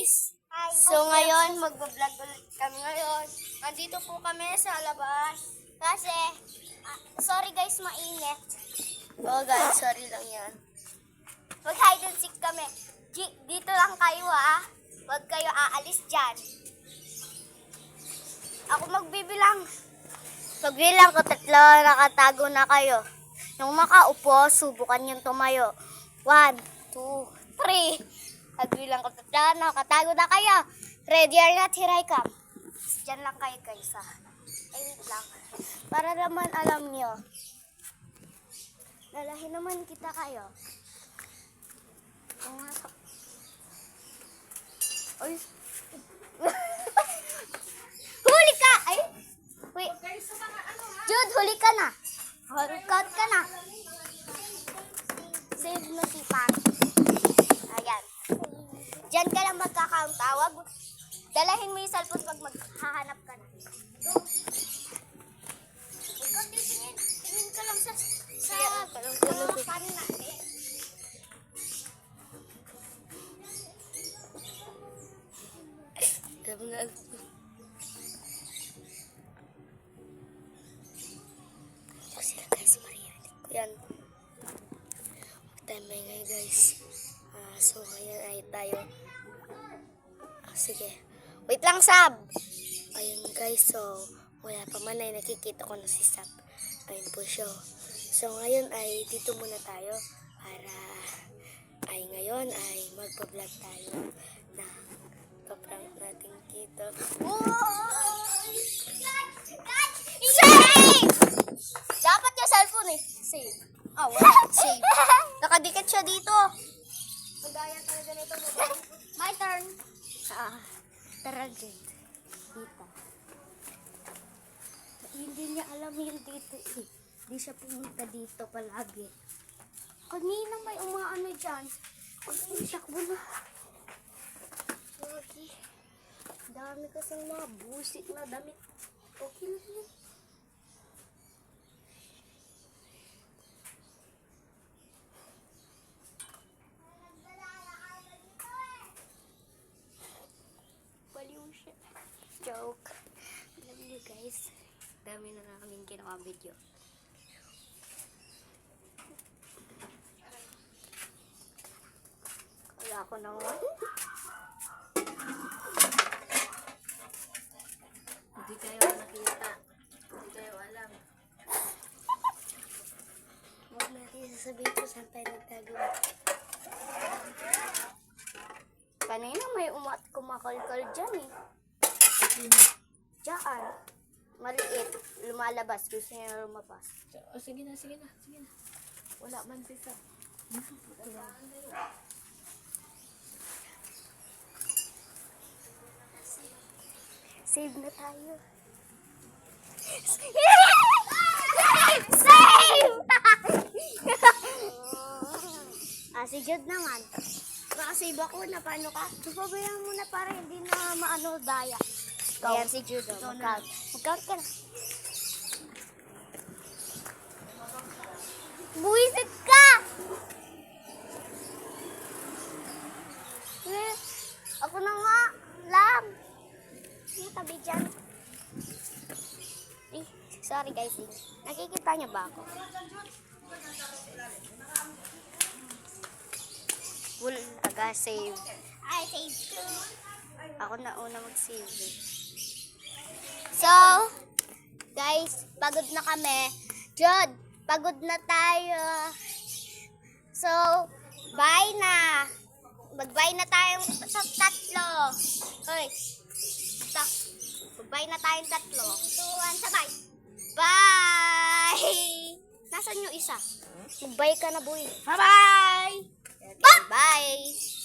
guys! So ngayon, magbablog ulit kami ngayon. Nandito po kami sa labas. Kasi, sorry guys, mainit. Oh guys, sorry lang yan. Mag-hide and seek kami. Dito lang kayo Huwag kayo aalis dyan. Ako magbibilang. Pagbilang ko 3, nakatago na kayo. Yung makaupo, subukan yung tumayo. 1, 2, 3. Pagbilang ko 3, nakatago na kayo. Ready or not, here I come. Diyan lang kayo guys Ay, wait lang. Para naman alam nyo. Lalahin naman kita kayo. Ay. Huli ka! Ay! Wait. Jude, huli ka na. Hold count ka na. Save mo si Pang. Ayan. Diyan ka lang magka-count. Dalahin mo yung cellphone pag maghahanap ka na. Go. Ikaw, tingin ka lang sa panin natin. Sila guys, marinig ko yan. Magtime ngayon guys. So ngayon ay tayo. Sige. Wait lang, Sab. Ayun guys, so wala pa man ay nakikita ko na si Sab. Ayun po siya. So ngayon ay dito muna tayo para ay ngayon ay magpa-vlog tayo na kaprank natin kita. Save! Dapat yung cellphone Save. Wala. Save. Nakadikit siya dito. Magaya talaga nito. My turn. Tara dito. Hindi niya alam yung dito Hindi siya pumunta dito palagi. Kanina may umaano dyan. Takbo na. Okay. Dami kasing mga busik na damit. Okay na yun. Baliw siya. Joke. Alam niyo guys, dami na kaming kinaka-video. Wala ko naman. Hindi kayo nakita. Hindi kayo alam. Huwag natin sasabihin ko saan tayo nagtago. Kanina may kumakalkal dyan Diyan. Maliit. Lumalabas. Gusto niya lumabas. Sige na. Wala man sisa. Save na tayo. Save! Si Jude naman. Nakasave ako na paano ka? Pabayaan mo na para hindi na maano daya. Ayan si Jude. Mag-count ka na. Buwisit ka! Ako na nga lang. Yung tabi dyan. Sorry guys. Nakikita niyo ba ako? Taga-save. I save too. Ako na una mag-save. So, guys, pagod na kami. Jude, pagod na tayo. So, bye na. Mag-bye na tayong tatlo. Hoy. Mag-bye na tayong tatlo. 2, 1, sabay. Bye! Nasaan yung isa? Mag-bye ka na, boy. Bye-bye! Okay, bye!